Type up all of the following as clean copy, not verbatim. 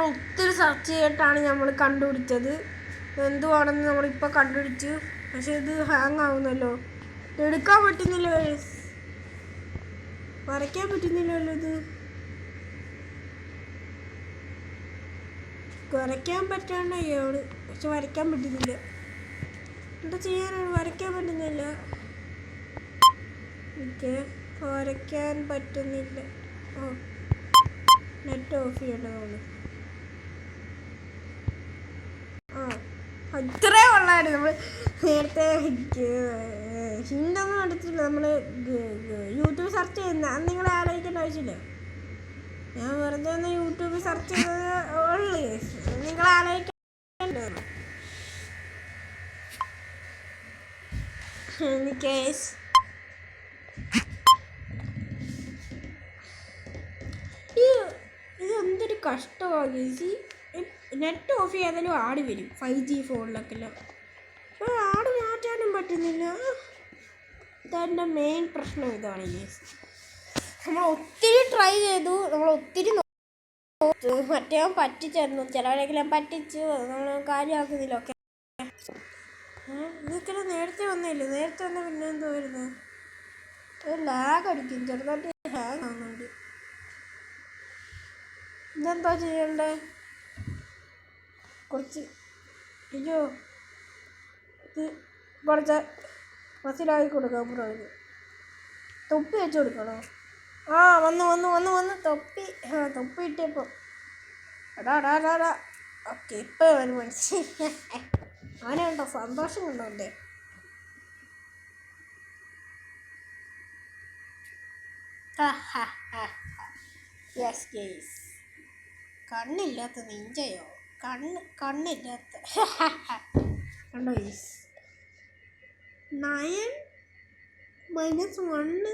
ഒത്തിരി സെർച്ച് ചെയ്തിട്ടാണ് നമ്മൾ കണ്ടുപിടിച്ചത്. എന്തുവാണെന്ന് നമ്മളിപ്പോൾ കണ്ടുപിടിച്ചു. പക്ഷെ ഇത് ഹാങ് ആവുന്നല്ലോ, എടുക്കാൻ പറ്റുന്നില്ല, വരയ്ക്കാൻ പറ്റുന്നില്ലല്ലോ. ഇത് വരയ്ക്കാൻ പറ്റാണ്ടാണ്, പക്ഷെ വരയ്ക്കാൻ പറ്റുന്നില്ല. എന്താ ചെയ്യാനാണ്, വരയ്ക്കാൻ പറ്റുന്നില്ല. എനിക്ക് വരയ്ക്കാൻ പറ്റുന്നില്ല. ഓ, നെറ്റ് ഓഫ് ചെയ്യേണ്ടതാണ്. ഇത്രേ ഉള്ളായിരുന്നു. നമ്മൾ നേരത്തെ ഹിന്ദൊന്നും എടുത്തില്ല, നമ്മൾ യൂട്യൂബ് സെർച്ച് ചെയ്യുന്ന അത് നിങ്ങളെ ആലോചിക്കേണ്ട ആവശ്യമില്ല. ഞാൻ വെറുതെ ഒന്ന് യൂട്യൂബ് സെർച്ച് ചെയ്തത് ഉള്ളു, നിങ്ങളെ ആലോചിക്കേണ്ടത്. ഇതെന്തൊരു കഷ്ടമാണ്. നെറ്റ് ഓഫ് ചെയ്താലും ആട് വരും 5G ഫോണിലൊക്കെ. ആട് മാറ്റാനും പറ്റുന്നില്ല. ഇതെൻ്റെ മെയിൻ പ്രശ്നം ഇതാണ്. നമ്മൾ ഒത്തിരി ട്രൈ ചെയ്തു, നമ്മൾ ഒത്തിരി മറ്റേ പറ്റിച്ചായിരുന്നു. ചിലവരെങ്കിലും പറ്റിച്ചു, നമ്മൾ കാര്യമാക്കുന്നില്ല. ഒക്കെ ഇതൊക്കെ നേരത്തെ വന്നില്ല. നേരത്തെ വന്നാൽ പിന്നെ എന്തോ വരുന്നത്, ലാഗ് അടിക്കും, ചെറുതായിട്ട് ഹാങ് ആവുന്നുണ്ട്. ഇതെന്താ ചെയ്യണ്ടേ? കുറച്ച് ഇത് കുറച്ച് മസിലാക്കി കൊടുക്കാം. പുറകിൽ തൊപ്പി വെച്ച് കൊടുക്കണോ? ആ, വന്ന് തൊപ്പി. തൊപ്പി ഇട്ടപ്പോൾ എടാ. ഓക്കെ, ഇപ്പോൾ അവന് മനസ്സിലായി. അവനുണ്ടോ സന്തോഷം കണ്ടോ എൻ്റെ? Yes guys, കണ്ണില്ലാത്ത നിഞ്ചയോ? കണ്ണില്ലാത്ത കണ്ടോ ഗെയ്സ്? 9 - 1.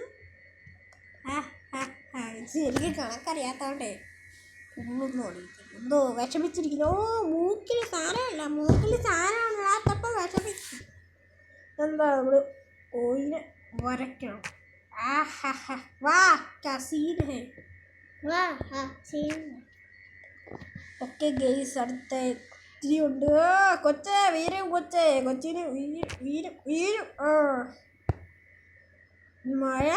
എനിക്ക് കണക്കറിയാത്തോണ്ടേ ഒന്നും അറിയത്തില്ല. എന്തോ വിഷമിച്ചിരിക്കുന്നു. മൂക്കിൽ സാധനമില്ലാത്തപ്പോൾ വിഷമിച്ചു. എന്താ നമ്മൾ ഓയില് വരയ്ക്കണം. വാ സീൻ ഹേ, വാ സീൻ. ഓക്കെ ഗെയ്സ്, അടുത്ത ഇത്തിരി ഉണ്ട്. കൊച്ചേ വീരും, കൊച്ചിന് വീരും. മഴ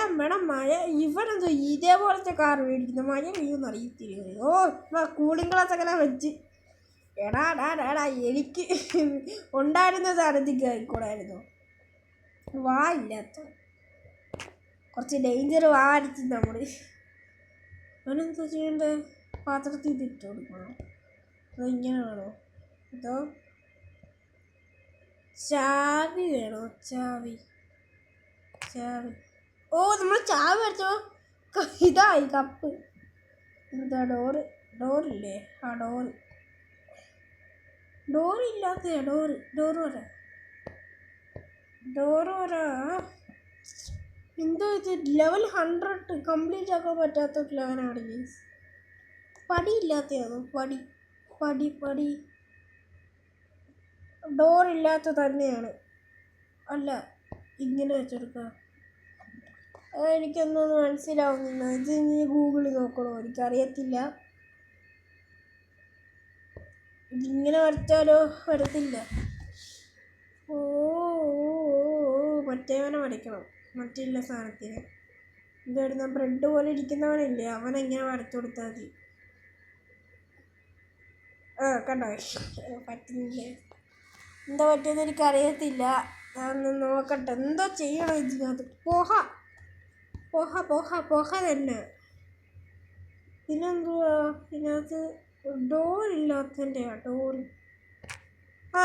ഇവനെന്തോ ഇതേപോലത്തെ കാർ മേടിക്കുന്നു. മഴ വീഴുമെന്ന് അറിയത്തില്ല. കൂളിംഗ് ഗ്ലാസ് അങ്ങനെ വെച്ച് എടാ എനിക്ക് ഉണ്ടായിരുന്ന സാധനത്തേക്ക് ആയിക്കോളായിരുന്നു. വാ ഇല്ലാത്ത കുറച്ച് ഡേഞ്ചർ വാ അടിച്ച് നമ്മൾ. അവനെന്താ ചെയ്യണ്ടേ? പാത്രത്തിൽ ഇട്ട് കൊടുക്കണം. അതിങ്ങനെയാണോ? അതോ ചാവി വേണോ? ചാവി. ഓ, നമ്മൾ ചാവി വെച്ചോ. ഇതായി കപ്പ്. എന്താ ഡോറില്ലേ? ആ, ഡോറില്ലാത്ത ഡോറ് വരാ. എന്തോ ഇത് ലെവൽ 100 കംപ്ലീറ്റ് ആക്കാൻ പറ്റാത്ത ലെവലാണ്. പടിയില്ലാത്തതാണോ? പടി ഡോറില്ലാത്ത തന്നെയാണ്. അല്ല, ഇങ്ങനെ വെച്ചെടുക്കാം. അതെനിക്കൊന്നും മനസ്സിലാവുന്നില്ല. ഇത് നീ ഗൂഗിളിൽ നോക്കണോ? എനിക്കറിയത്തില്ല. ഇതിങ്ങനെ വരച്ചാലോ? വരത്തില്ല. ഓ, മറ്റേവനെ വരയ്ക്കണം, മറ്റുള്ള സാധനത്തിന്. ഇതായിരുന്നു ബ്രെഡ് പോലെ ഇരിക്കുന്നവനില്ലേ, അവനെങ്ങനെ വരച്ചു കൊടുത്താൽ മതി. കണ്ടോ? പറ്റുന്നില്ല. എന്താ പറ്റിയെന്ന് എനിക്കറിയത്തില്ല. ഞാനൊന്ന് നോക്കട്ടെ. എന്തോ ചെയ്യണം ഇതിനകത്ത്. പോഹ തന്നെ. പിന്നെന്തുവാ ഇതിനകത്ത്? ഡോറില്ലാത്തതിൻ്റെയാ. ഡോറ്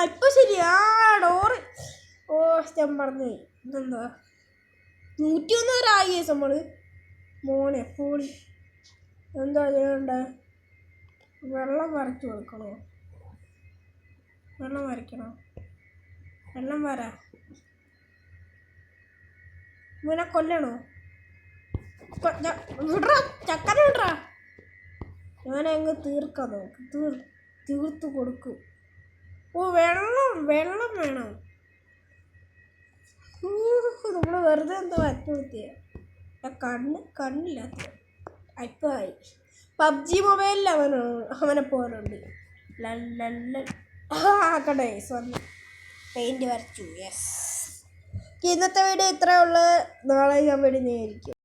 ഇപ്പം ശരി. ഡോറ്. ഞാൻ പറഞ്ഞുപോയി. ഇതെന്താ 101 വരെ ആയി നമ്മൾ. മോനെ ഫോണി എന്താ ചെയ്യണ്ടേ? വെള്ളം വരച്ചു കൊടുക്കണോ? വെള്ളം വരയ്ക്കണോ? വെള്ളം വര. ഇവനെ കൊല്ലണോ? ചക്കര വിടറാ. ഞാനങ്ങ് തീർക്കാൻ നോക്ക്. തീർത്ത് കൊടുക്കും. വെള്ളം വേണം. നമ്മൾ വെറുതെ എന്തോ വരച്ചു കൊടുത്തിയ. കണ്ണില്ലാത്ത ഇപ്പം ആയി. പബ്ജി മൊബൈലിൽ അവനെ പോലുണ്ട്. ആക്കട്ടെ വന്നു പെയിൻറ്റ് വരച്ചു. യെസ്, ഇന്നത്തെ വീഡിയോ ഇത്രയേ ഉള്ളൂ. നാളെ ഞാൻ വീഡിയോ നേരിക്കും.